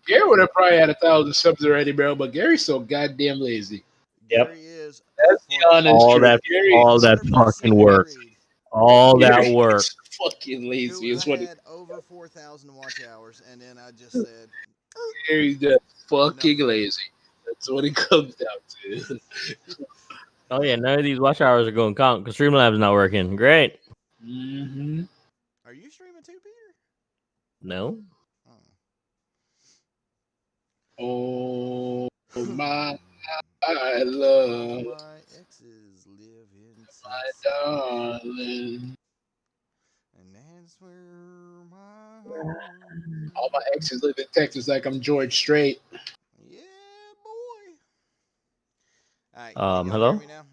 Gary would have probably had 1,000 subs already, bro. But Gary's so goddamn lazy. Yep. Gary is That's the honest All truth. that, Gary all that 100% fucking work, agreed. all that Gary work. is fucking lazy. Who Is what had over 4,000 watch hours, and then I just said, Gary's just enough fucking of it. lazy. That's what it comes down to. Oh yeah, none of these watch hours are going to count because Streamlabs not working. Great. Mm-hmm. Are you streaming too, Peter? No. Oh my All love, my exes live in my Texas, darling. and that's where my heart. All my exes live in Texas like I'm George Strait. Yeah, boy. All right, can y'all hear Hello. me now?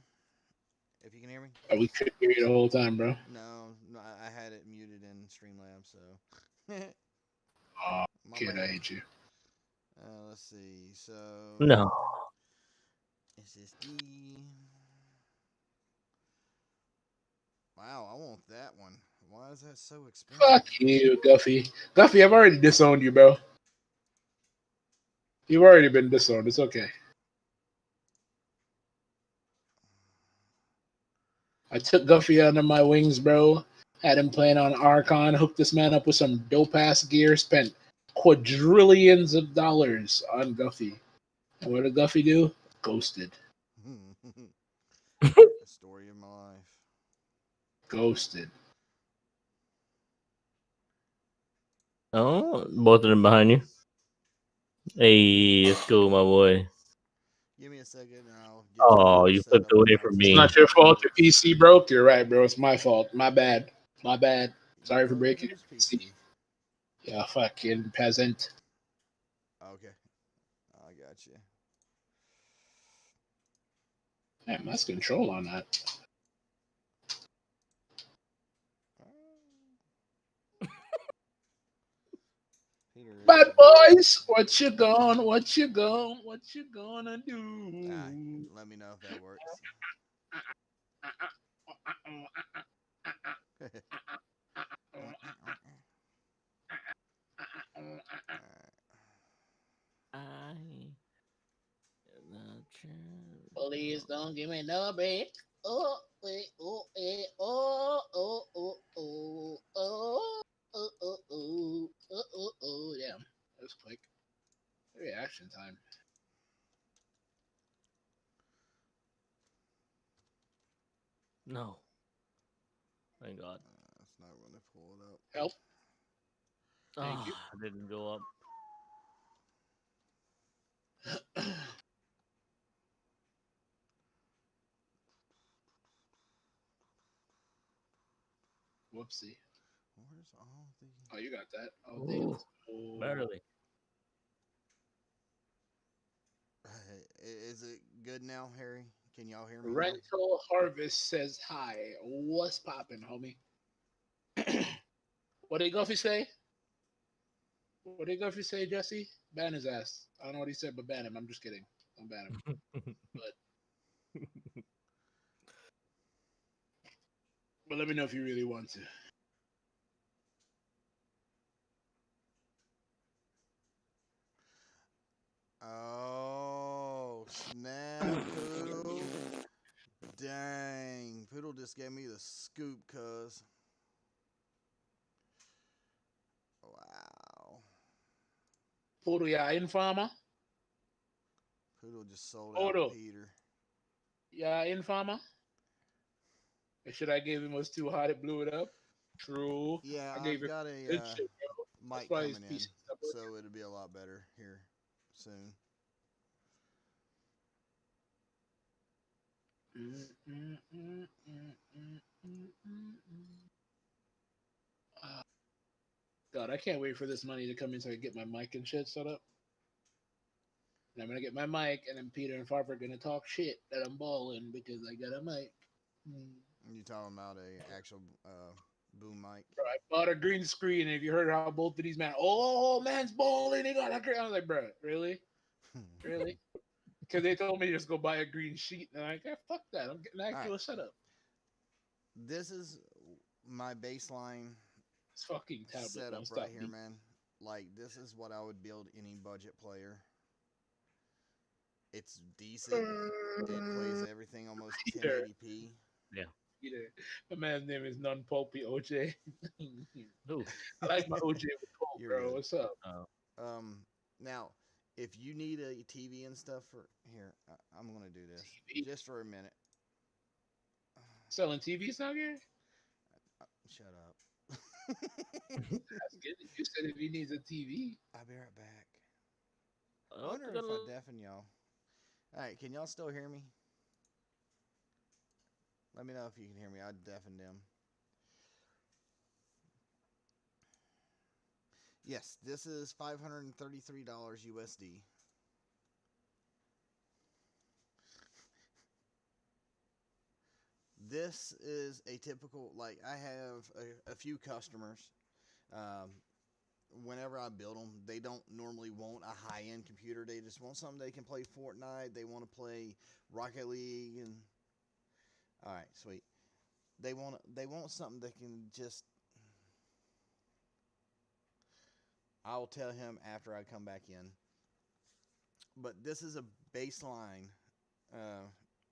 If you can hear me. Oh, we couldn't hear you the whole time, bro. No, I had it muted in Streamlabs, so Oh, my kid, I bad. hate you. Let's see. So No. SSD. Wow, I want that one. Why is that so expensive? Fuck you, Guffy. Guffy, I've already disowned you, bro. You've already been disowned. It's okay. I took Guffy under my wings, bro. Had him playing on Archon. Hooked this man up with some dope ass gear. Spent quadrillions of dollars on Guffy. And what did Guffy do? Ghosted. The story of my life. Ghosted. Oh, both of them behind you. Hey, let's go, my boy. Give me a second, and I'll get Oh, you you set flipped up on away my from It's me. not TV. your fault. Your PC broke. You're right, bro. It's my fault. My bad. My bad. Sorry for Broke breaking whose your PC. PC? Yeah, fucking peasant. Okay, I got you. Man, that's control on that. Peter is Bad boys, what you gonna do? let me know if that works. I Please don't give me no break. Oh, wait, oh, eh, oh, oh, oh, oh, oh, oh, oh, oh, oh, oh, oh, damn. That was quick. Reaction time. No. Thank God. It's not going to pull it up. Help. Thank you. I didn't go up. Whoopsie. Where's all the? Oh, you got that. Oh, Ooh, damn. Oh. barely. Is it good now, Harry? Can y'all hear me now? Rental Harvest says hi. What's poppin', homie? What did Guffy say? What did Guffy say, Jesse? Ban his ass. I don't know what he said, but ban him. I'm just kidding. Don't ban him. But let me know if you really want to. Oh, snap, Poodle. Dang, Poodle just gave me the scoop, cuz. Wow. Poodle, yeah, informer. Poodle just sold out Poodle, Peter. yeah, informer. The shit I gave him was too hot. It blew it up. True. Yeah, I gave I've him got good a shit, bro. That's mic why his coming in, PC not working. so it'll be a lot better here soon. Ah, God, I can't wait for this money to come in so I can get my mic and shit set up. And I'm gonna get my mic, and then Peter and Farver are gonna talk shit that I'm balling because I got a mic. You talking about a actual boom mic? Bro, I bought a green screen, and if you heard how both of these men, oh, man's balling, he got a green. I was like, bro, really? Really? Because they told me to just go buy a green sheet, and I'm like, yeah, fuck that. I'm getting an All right, actual setup. this is my baseline It's fucking tablet. setup Don't right stop here, me. man. Like, this is what I would build any budget player. It's decent. It plays everything almost Peter. 1080p. Yeah. Peter. My man's name is Non Pulpy OJ. Ooh. I like my OJ with Pulp, You're bro. good. What's up? Now, if you need a TV and stuff for here, I'm gonna do this TV? just for a minute. Selling TVs out here? Shut up. That's good. You said if he needs a TV. I'll be right back. I Oh, wonder if I deafen y'all. All right, can y'all still hear me? Let me know if you can hear me. I deafened them. Yes, this is $533 USD. This is a typical, like, I have a few customers. Whenever I build them, they don't normally want a high-end computer. They just want something they can play Fortnite. They want to play Rocket League, and all right, sweet. They want something that can just. I'll tell him after I come back in. But this is a baseline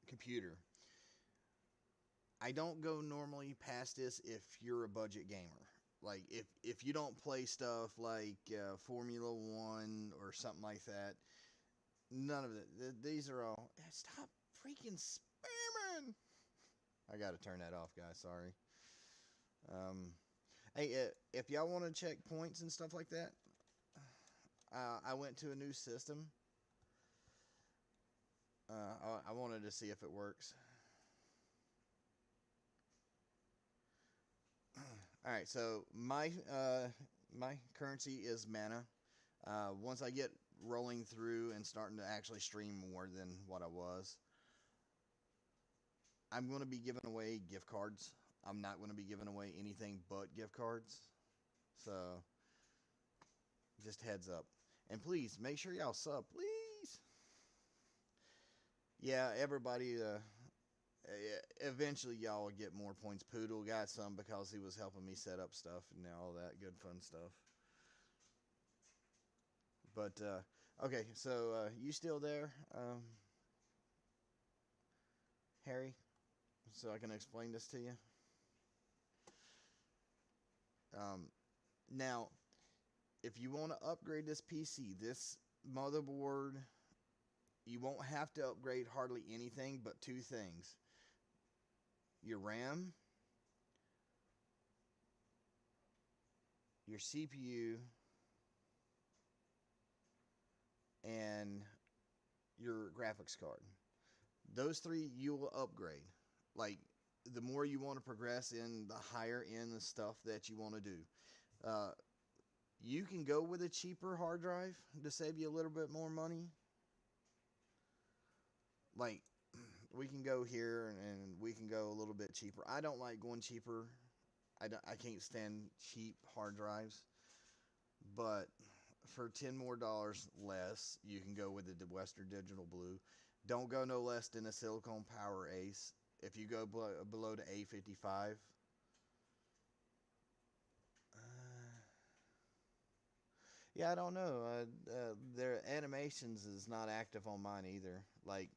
computer. I don't go normally past this if you're a budget gamer. Like, if you don't play stuff like Formula One or something like that, none of it. These are all. Stop freaking spamming! I gotta turn that off, guys. Sorry. Hey, if y'all want to check points and stuff like that, I went to a new system. I wanted to see if it works. All right, so my currency is mana. Once I get rolling through and starting to actually stream more than what I was, I'm going to be giving away gift cards. I'm not going to be giving away anything but gift cards. So, just heads up. And please, make sure y'all sub, please. Yeah, everybody, eventually y'all will get more points. Poodle got some because he was helping me set up stuff and all that good fun stuff. But, okay, so you still there, Harry? So I can explain this to you. Now, if you want to upgrade this PC, this motherboard, you won't have to upgrade hardly anything but two things. Your RAM, your CPU, and your graphics card. Those three you will upgrade. Like, the more you want to progress in the higher end of stuff that you want to do. You can go with a cheaper hard drive to save you a little bit more money. Like, we can go here and we can go a little bit cheaper. I don't like going cheaper. I can't stand cheap hard drives. But for $10 more less, you can go with the Western Digital Blue. Don't go no less than a Silicone Power Ace. If you go below the A55, yeah, I don't know. Their animations is not active on mine either. Like,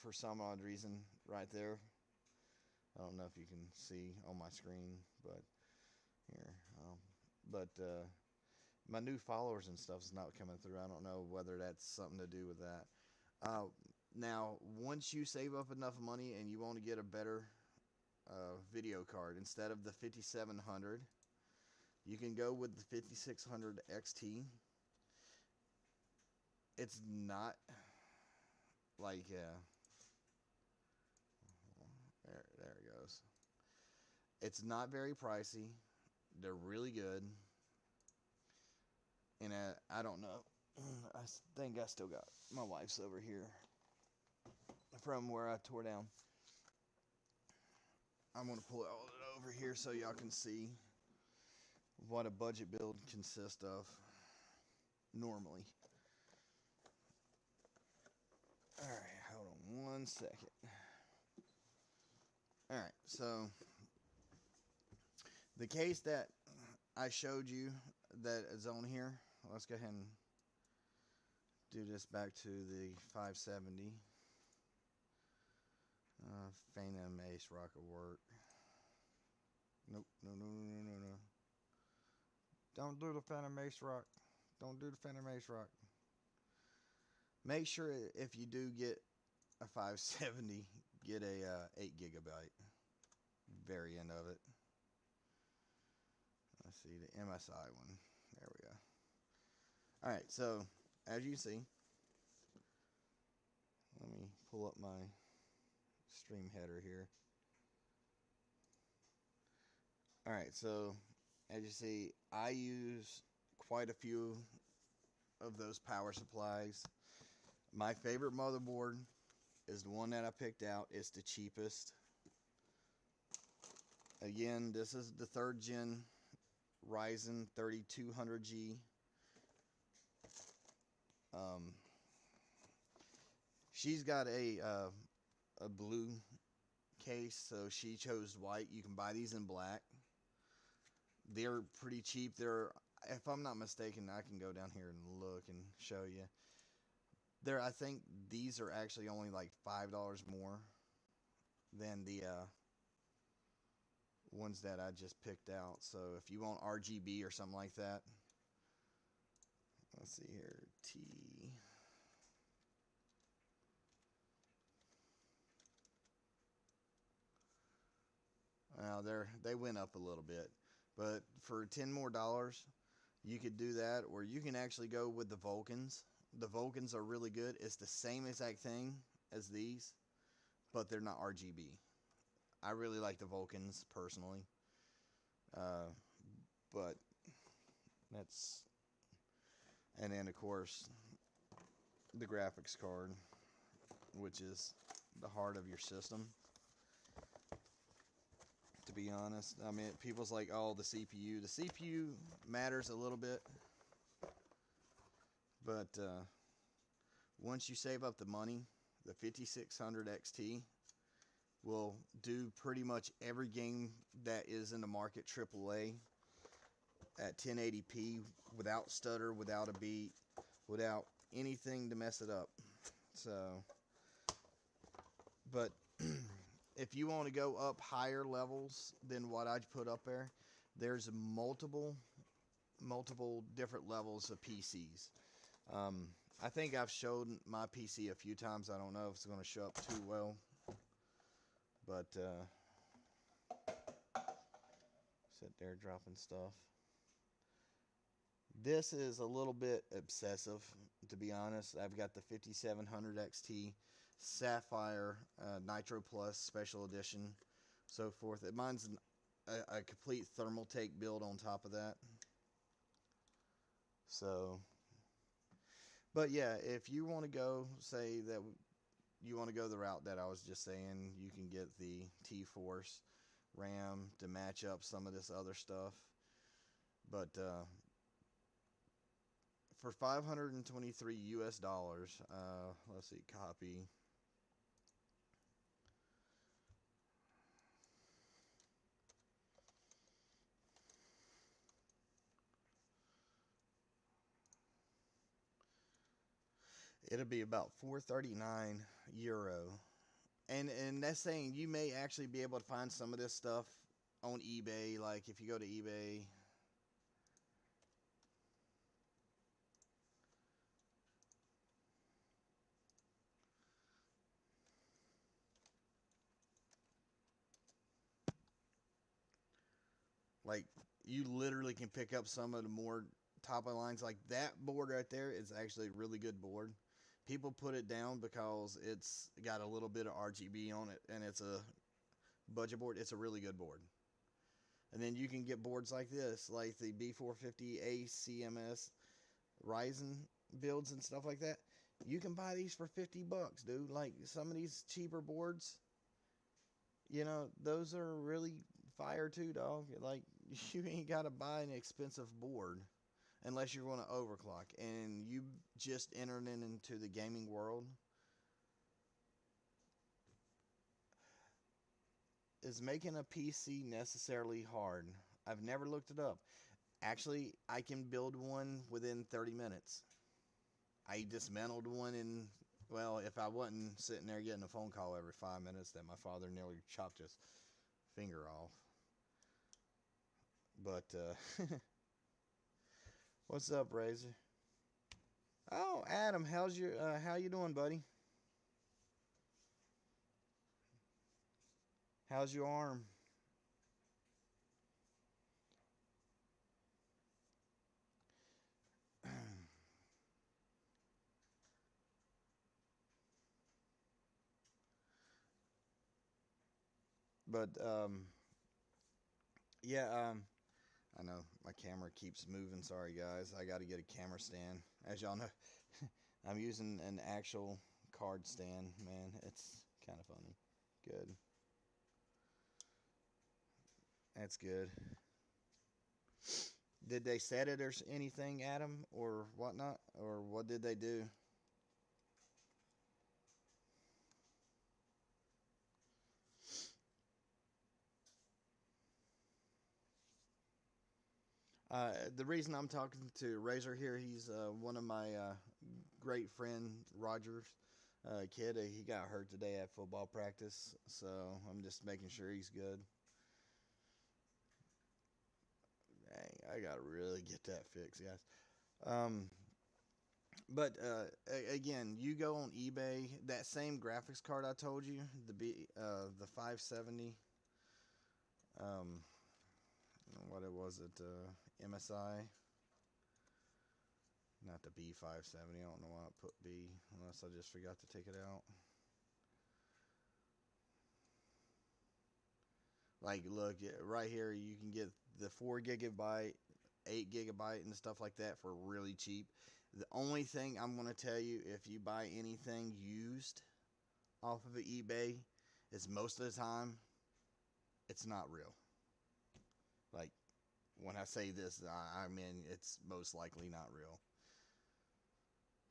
for some odd reason, right there. I don't know if you can see on my screen, but here. But my new followers and stuff is not coming through. I don't know whether that's something to do with that. Now, once you save up enough money and you want to get a better video card, instead of the 5700, you can go with the 5600 XT. It's not like there it goes. It's not very pricey. They're really good. And I don't know. I think I still got my wife's over here from where I tore down. I'm going to pull it all over here so y'all can see what a budget build consists of normally. All right, hold on 1 second. All right, so the case that I showed you, that is on here. Let's go ahead and do this back to the 570. Phantom Ace Rock will work. Nope, no. Don't do the Phantom Ace Rock. Don't do the Phantom Ace Rock. Make sure if you do get a 570, get a 8 gigabyte variant of it. Let's see, the MSI one. There we go. Alright, so as you see, let me pull up my stream header here. Alright, so as you see, I use quite a few of those power supplies. My favorite motherboard is the one that I picked out. It's the cheapest. Again, this is the 3rd gen Ryzen 3200G. She's got a blue case, so she chose white. You can buy these in black. They're pretty cheap. They're, if I'm not mistaken, I can go down here and look and show you. I think these are actually only like $5 more than the ones that I just picked out. So if you want RGB or something like that, let's see here, T. Now they went up a little bit, but for $10 more, you could do that, or you can actually go with the Vulcans. The Vulcans are really good. It's the same exact thing as these, but they're not RGB. I really like the Vulcans personally, but that's, and then of course the graphics card, which is the heart of your system. To be honest, I mean, people's like, oh, the CPU. The CPU matters a little bit, but once you save up the money, the 5600 XT will do pretty much every game that is in the market AAA at 1080p without stutter, without a beat, without anything to mess it up. So, but if you want to go up higher levels than what I put up there, there's multiple different levels of PCs. I think I've showed my PC a few times. I don't know if it's going to show up too well, but sit there dropping stuff. This is a little bit obsessive, to be honest. I've got the 5700 XT Sapphire Nitro Plus Special Edition, so forth. Mine's a complete Thermaltake build on top of that. So, but yeah, if you want to go, say that you want to go the route that I was just saying, you can get the T-Force RAM to match up some of this other stuff. But for $523 US, let's see, copy. It'll be about €439. And that's saying you may actually be able to find some of this stuff on eBay. Like if you go to eBay, like you literally can pick up some of the more top of the lines. Like that board right there is actually a really good board. People put it down because it's got a little bit of RGB on it and it's a budget board. It's a really good board. And then you can get boards like this, like the B450 ACMS Ryzen builds and stuff like that. You can buy these for $50, dude. Like some of these cheaper boards, you know, those are really fire too, dog. Like you ain't got to buy an expensive board unless you're going to overclock, and you just entered into the gaming world. Is making a PC necessarily hard? I've never looked it up. Actually, I can build one within 30 minutes. I dismantled one in, well, if I wasn't sitting there getting a phone call every 5 minutes that my father nearly chopped his finger off. But, what's up, Razor? Oh, Adam, how you doing, buddy? How's your arm? But yeah, I know my camera keeps moving. Sorry, guys. I got to get a camera stand. As y'all know, I'm using an actual card stand. Man, it's kind of funny. Good. That's good. Did they set it or anything, Adam, or whatnot, or what did they do? The reason I'm talking to Razor here, he's one of my great friend Rogers kid. He got hurt today at football practice, so I'm just making sure he's good. Dang, I gotta really get that fixed, guys. Um, but again, you go on eBay. That same graphics card I told you, the 570. Um, what it was it? MSI. Not the B570. I don't know why I put B unless I just forgot to take it out. Like, look right here. You can get the 4 GB, 8 GB, and stuff like that for really cheap. The only thing I'm going to tell you, if you buy anything used off of eBay, is most of the time it's not real. Like, when I say this, I mean it's most likely not real.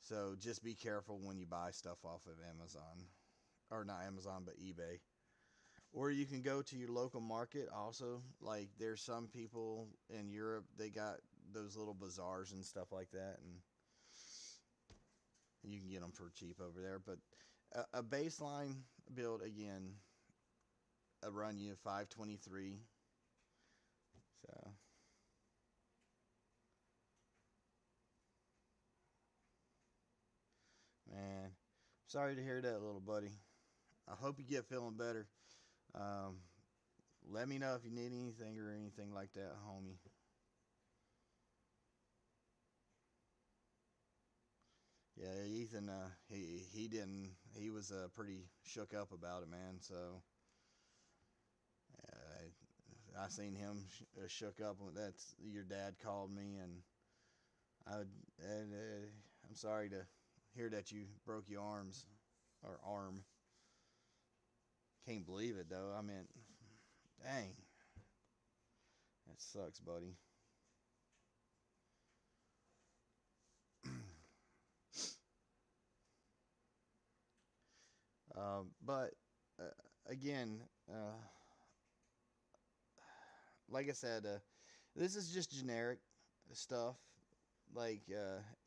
So just be careful when you buy stuff off of Amazon, or not Amazon, but eBay. Or you can go to your local market also. Like, there's some people in Europe, they got those little bazaars and stuff like that, and you can get them for cheap over there. But a baseline build, again, a run you 523. So, man, sorry to hear that, little buddy. I hope you get feeling better. Um, Let me know if you need anything or anything like that, homie. Yeah, Ethan, he didn't. He was pretty shook up about it, man. So I seen him shook up when that's your dad called me, and I'm sorry to hear that you broke your arms or arm. Can't believe it though. I mean, dang, that sucks, buddy. But again, like I said, this is just generic stuff. Like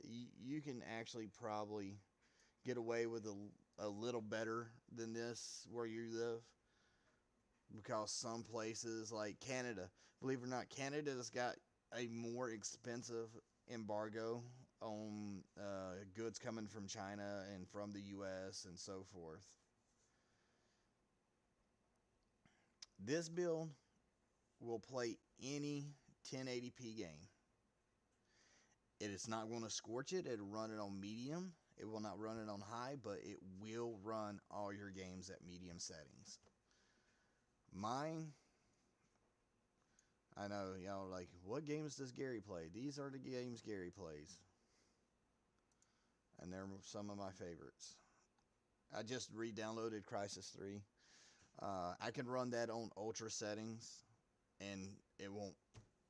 you can actually probably get away with a little better than this where you live, because some places like Canada, believe it or not, Canada's got a more expensive embargo on goods coming from China and from the U.S. and so forth. This build will play any 1080p game. It is not going to scorch it. It'll run it on medium. It will not run it on high, but it will run all your games at medium settings. Mine, I know y'all are like, what games does Gary play? These are the games Gary plays. And they're some of my favorites. I just re-downloaded Crysis 3. I can run that on ultra settings, and it won't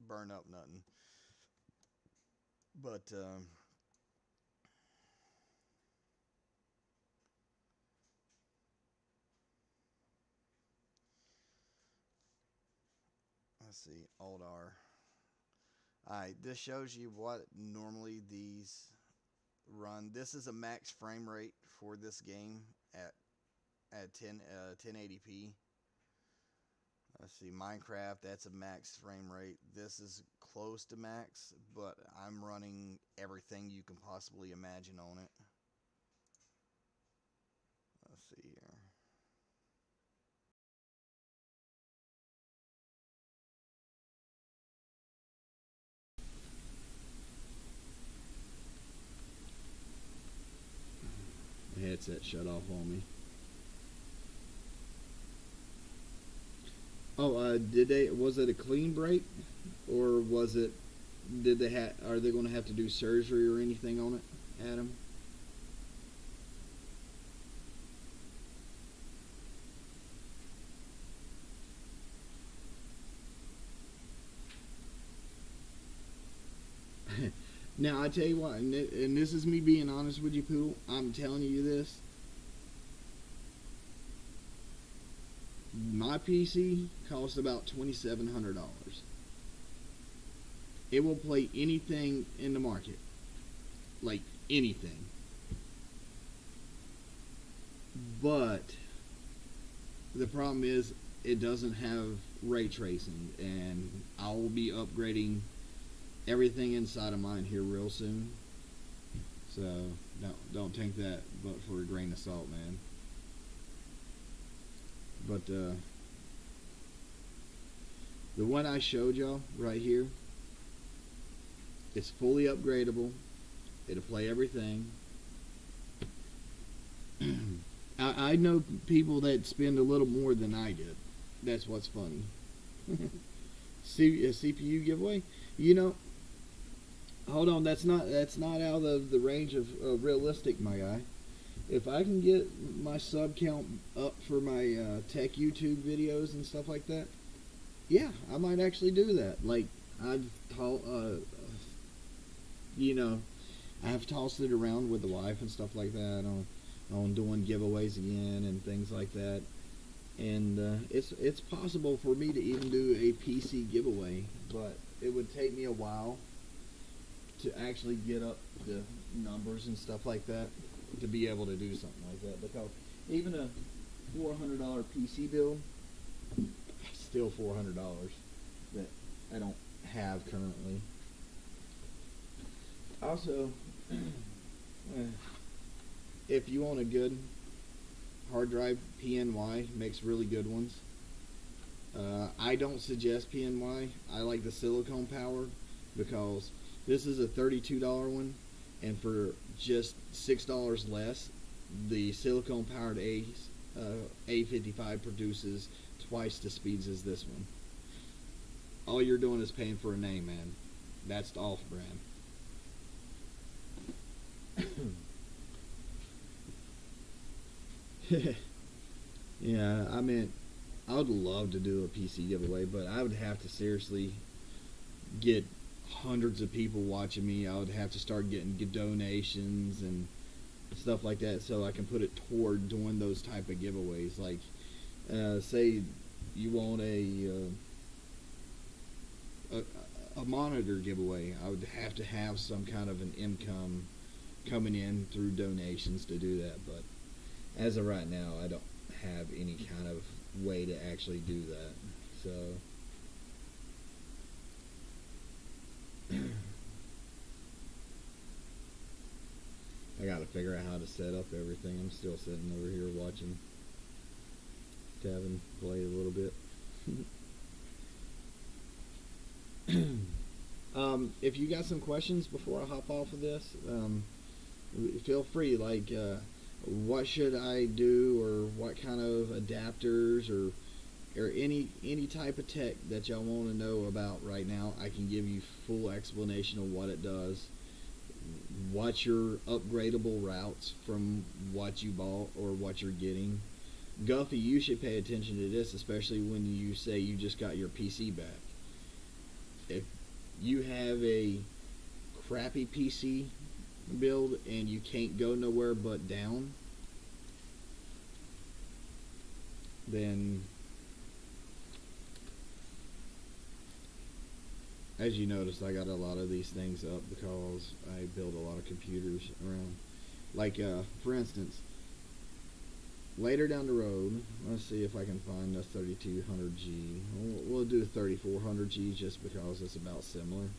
burn up nothing. But let's see, Alt R. Alright, this shows you what normally these run. This is a max frame rate for this game at 1080p. Let's see, Minecraft, that's a max frame rate. This is close to max, but I'm running everything you can possibly imagine on it. Let's see here. The headset shut off on me. Oh, was it a clean break, or was it, are they going to have to do surgery or anything on it, Adam? Now, I tell you what, and this is me being honest with you, Poodle. I'm telling you this. My PC cost about $2,700. It will play anything in the market. Like, anything. But the problem is, it doesn't have ray tracing, and I will be upgrading everything inside of mine here real soon. So don't take that but for a grain of salt, man. But the one I showed y'all right here, it's fully upgradable. It'll play everything. I know people that spend a little more than I did. That's what's funny. CPU giveaway? You know, hold on, that's not out of the range of realistic, my guy. If I can get my sub count up for my tech YouTube videos and stuff like that, yeah, I might actually do that. Like, I've tossed it around with the wife and stuff like that on doing giveaways again and things like that. And it's possible for me to even do a PC giveaway, but it would take me a while to actually get up the numbers and stuff like that to be able to do something like that, because even a $400 PC build, still $400 that I don't have currently. Also, if you want a good hard drive, PNY makes really good ones. I don't suggest PNY. I like the Silicone Power, because this is a $32 one, and for just $6 less, the silicone powered A55 produces twice the speeds as this one. All you're doing is paying for a name, man. That's the off brand. Yeah, I mean, I would love to do a PC giveaway, but I would have to seriously get hundreds of people watching me. I would have to start getting donations and stuff like that, so I can put it toward doing those type of giveaways. Like, say you want a monitor giveaway, I would have to have some kind of an income coming in through donations to do that. But as of right now, I don't have any kind of way to actually do that. So I gotta figure out how to set up everything. I'm still sitting over here watching Kevin play a little bit. If you got some questions before I hop off of this, feel free. Like, what should I do, or what kind of adapters, or any type of tech that y'all want to know about right now. I can give you full explanation of what it does. What's your upgradable routes from what you bought or what you're getting. Guffy, you should pay attention to this, especially when you say you just got your PC back. If you have a crappy PC build and you can't go nowhere but down, then as you notice, I got a lot of these things up because I build a lot of computers around. Like, for instance, later down the road, let's see if I can find a 3200G. We'll do 3400G just because it's about similar.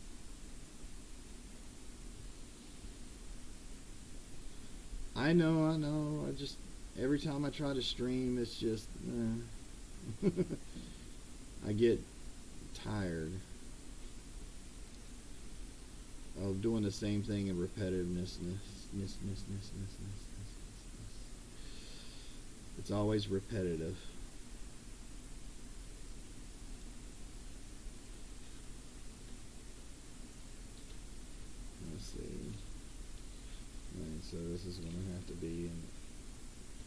I know. I just, every time I try to stream, it's just, I get tired of doing the same thing in repetitiveness. It's always repetitive. Let's see. Alright, so this is going to have to be in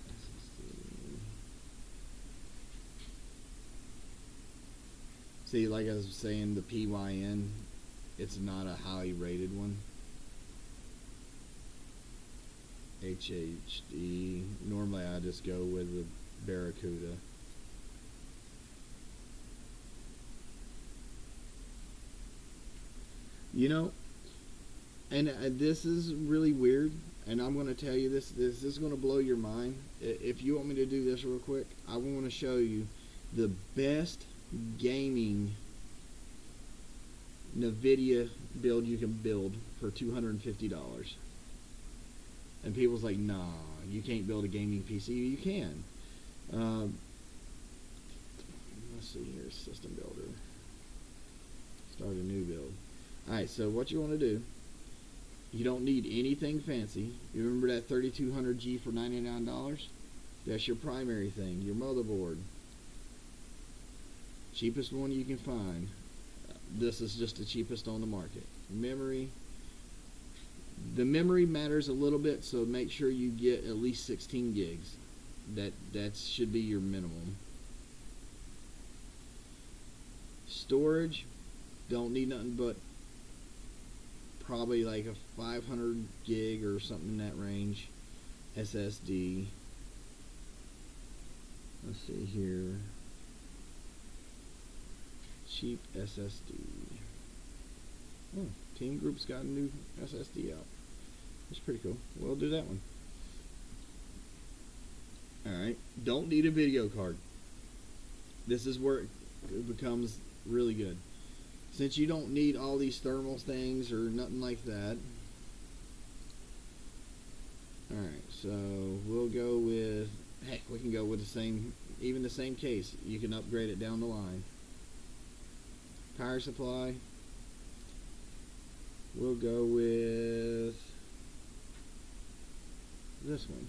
SSD. See, like I was saying, the PYN, it's not a highly rated one. HHD, normally I just go with the Barracuda. You know, and this is really weird, and I'm going to tell you this is going to blow your mind. If you want me to do this real quick, I want to show you the best gaming NVIDIA build you can build for $250. And people's like, nah, you can't build a gaming PC. You can. Let's see here, system builder. Start a new build. Alright, so what you want to do, you don't need anything fancy. You remember that 3200G for $99? That's your primary thing, your motherboard. Cheapest one you can find. This is just the cheapest on the market. Memory. The memory matters a little bit, so make sure you get at least 16 gigs. That should be your minimum. Storage, don't need nothing but probably like a 500 gig or something in that range. SSD. Let's see here. Cheap SSD. Oh, Team Group's got a new SSD out. That's pretty cool. We'll do that one. Alright. Don't need a video card. This is where it becomes really good. Since you don't need all these thermal things or nothing like that. Alright, so we'll go with, heck, we can go with the same, even the same case. You can upgrade it down the line. Power supply. We'll go with this one.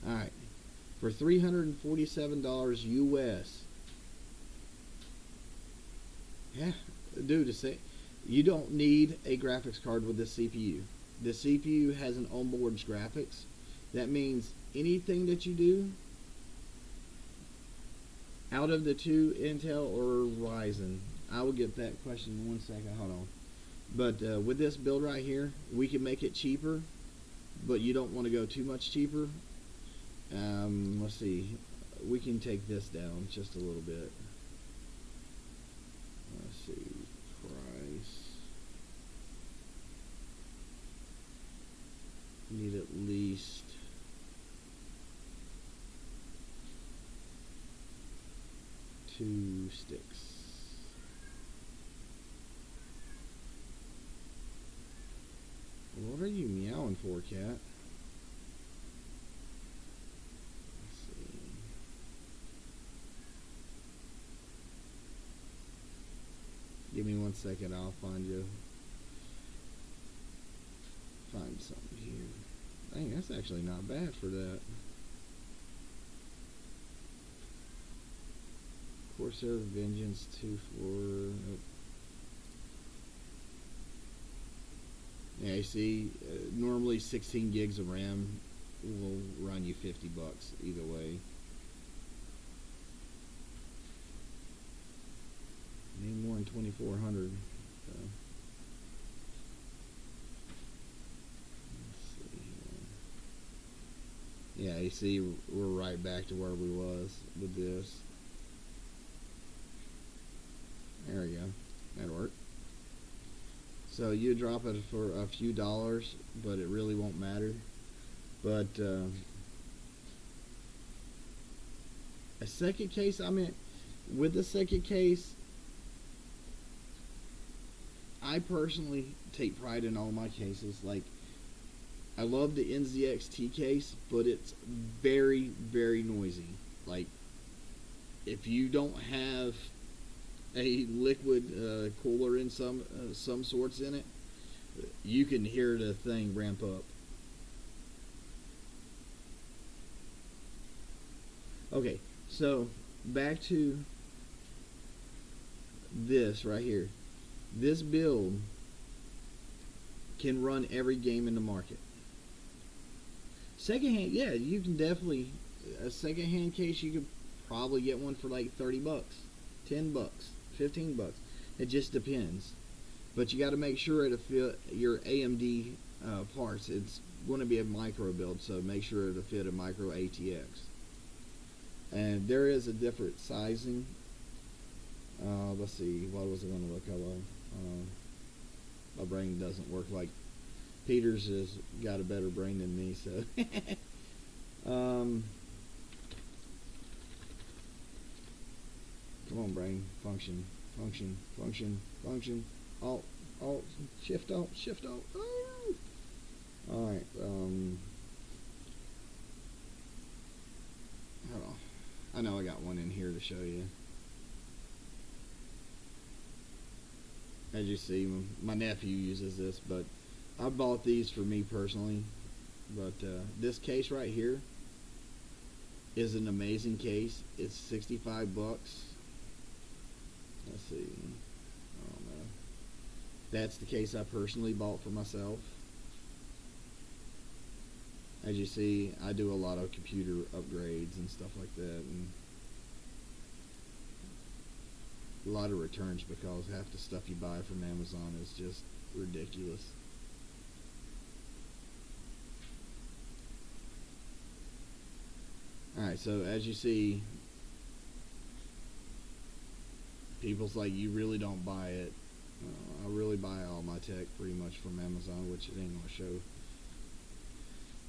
Alright. For $347 US. Yeah, dude, you don't need a graphics card with this CPU. The CPU has an onboard graphics. That means anything that you do out of the two, Intel or Ryzen. I will get that question in 1 second. Hold on. But with this build right here, we can make it cheaper, but you don't want to go too much cheaper. Let's see. We can take this down just a little bit. Let's see. Price. Need at least 2 sticks. What are you meowing for, cat? Let's see. Give me 1 second, I'll find something here. Dang, that's actually not bad for that. Corsair Vengeance 2 for... Oh. Yeah, you see, normally 16 gigs of RAM will run you $50 either way. Need more than 2400. So. Let's see here. Yeah, you see, we're right back to where we was with this. There we go. That'll work. So you drop it for a few dollars, but it really won't matter. But a second case, I mean, with the second case, I personally take pride in all my cases. Like, I love the NZXT case, but it's very, very noisy. Like, if you don't have a liquid cooler in some sorts in it, you can hear the thing ramp up. Okay, so back to this right here. This build can run every game in the market. Secondhand, yeah, you can definitely, a secondhand case, you could probably get one for like 30 bucks, 10 bucks, 15 bucks. It just depends. But you got to make sure it'll fit your AMD parts. It's going to be a micro build, so make sure it'll fit a micro ATX. And there is a different sizing. Let's see, what was I going to look up? My brain doesn't work like Peter's has got a better brain than me, so come on, brain, function. Alt, shift alt. Oh. All right. Hold on. I know I got one in here to show you. As you see, my nephew uses this, but I bought these for me personally. But this case right here is an amazing case. It's 65 bucks. Let's see. I don't know. That's the case I personally bought for myself. As you see, I do a lot of computer upgrades and stuff like that, and a lot of returns because half the stuff you buy from Amazon is just ridiculous. Alright, so as you see, people's like, you really don't buy it. I really buy all my tech pretty much from Amazon, which it ain't gonna show.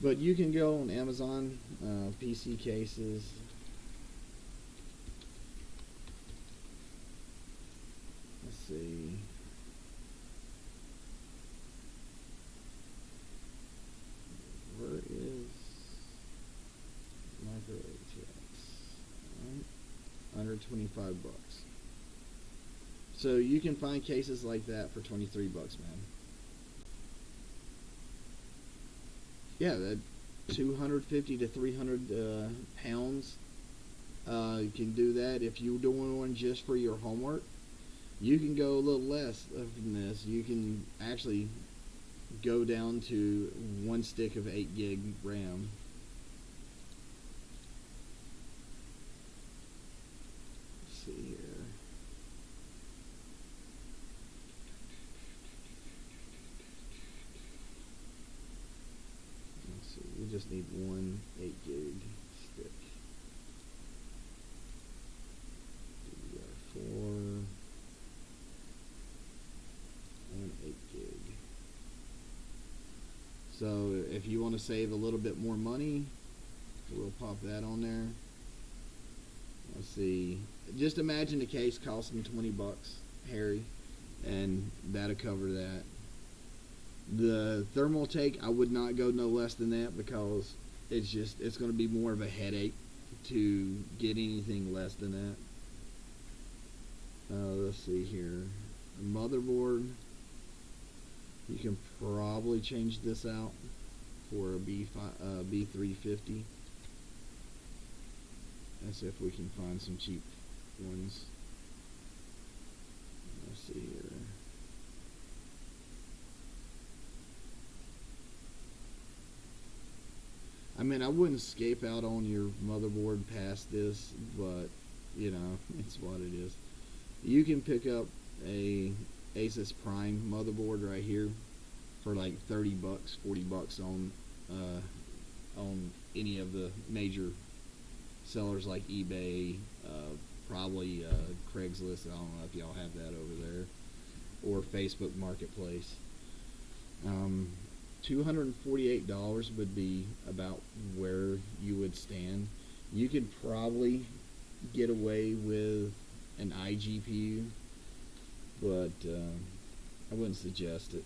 But you can go on Amazon, PC cases. Let's see. Where is micro ATX? Under 25 bucks. So you can find cases like that for 23 bucks, man. Yeah, that 250 to 300 pounds. You can do that. If you're doing one just for your homework, you can go a little less than this. You can actually go down to one stick of 8 gig RAM. Let's see here. Let's see, we just need one 8 gig stick. DDR4 and 8 gig. So if you want to save a little bit more money, we'll pop that on there. Let's see. Just imagine the case costing 20 bucks, Harry, and that'll cover that. The thermal take, I would not go no less than that because it's going to be more of a headache to get anything less than that. Let's see here. Motherboard. You can probably change this out for a B350. Let's see if we can find some cheap ones. Let's see here. I mean, I wouldn't scape out on your motherboard past this, but, you know, it's what it is. You can pick up a Asus Prime motherboard right here for like 30 bucks, 40 bucks on any of the major sellers like eBay, probably Craigslist. I don't know if y'all have that over there. or Facebook Marketplace. $248 would be about where you would stand. You could probably get away with an iGPU, but I wouldn't suggest it.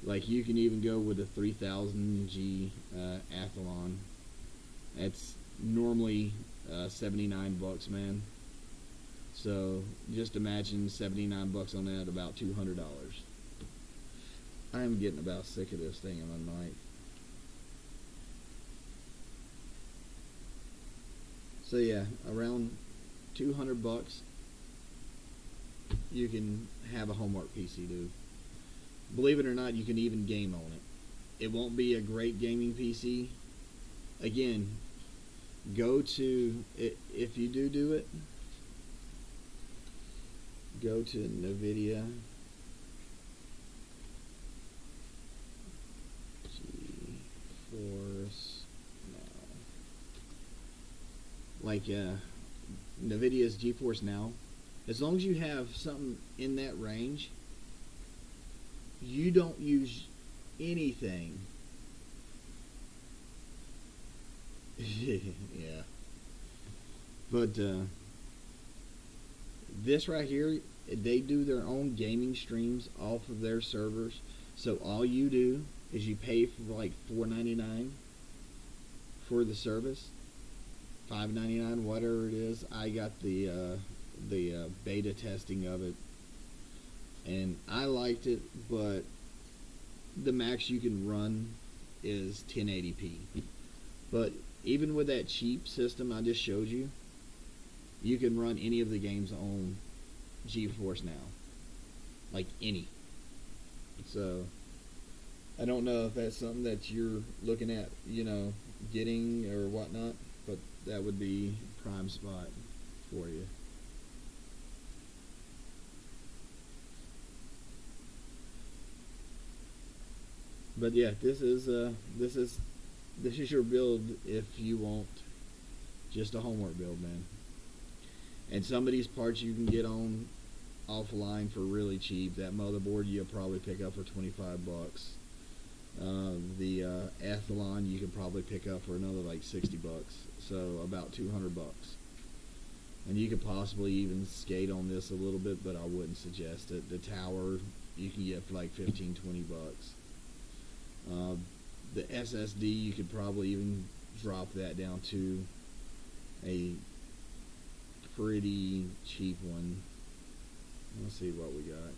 Like, you can even go with a 3000G Athlon. That's normally $79, man. So just imagine $79 on that, about $200. I'm getting about sick of this thing on my mic. So yeah, around $200, you can have a homework PC, dude. Believe it or not, you can even game on it. It won't be a great gaming PC. Again, go to it, if you do it, go to NVIDIA GeForce Now. Like NVIDIA's GeForce Now. As long as you have something in that range, you don't use anything. Yeah. But this right here, they do their own gaming streams off of their servers. So all you do is you pay for like $4.99 for the service, $5.99, whatever it is. I got the beta testing of it, and I liked it, but the max you can run is 1080p. But even with that cheap system I just showed you, you can run any of the games on GeForce Now, like any. So I don't know if that's something that you're looking at, getting or whatnot, but that would be prime spot for you. But yeah, this is your build if you want just a homework build, man. And some of these parts you can get on offline for really cheap. That motherboard you'll probably pick up for $25. The Athlon you can probably pick up for another like $60. So about $200. And you could possibly even skate on this a little bit, but I wouldn't suggest it. The tower you can get for like $15-20. The SSD you could probably even drop that down to a pretty cheap one. Let's see what we got.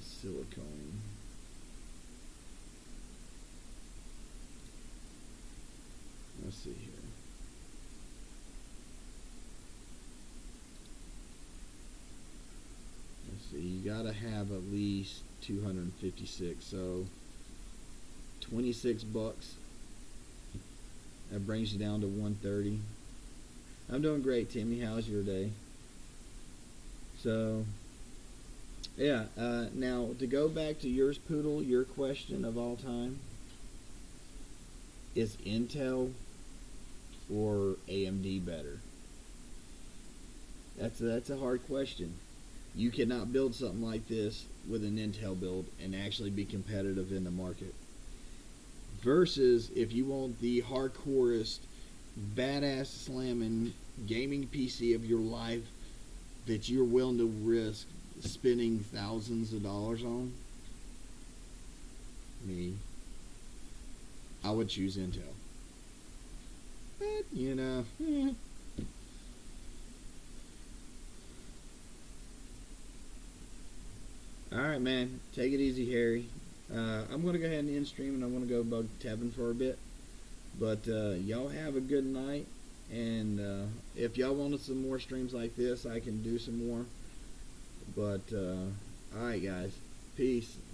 Silicone. Let's see here. Let's see, you gotta have at least 256, so $26. That brings you down to 130. I'm doing great, Timmy. How's your day? So yeah, now to go back to yours, Poodle, your question of all time, is Intel or AMD better? That's a hard question. You cannot build something like this with an Intel build and actually be competitive in the market. Versus if you want the hardcorest, badass slamming gaming PC of your life that you're willing to risk spending thousands of dollars on, I would choose Intel. But, Alright, man. Take it easy, Harry. I'm going to go ahead and end stream, and I'm going to go bug Tevin for a bit. But y'all have a good night. And if y'all wanted some more streams like this, I can do some more. But, alright, guys. Peace.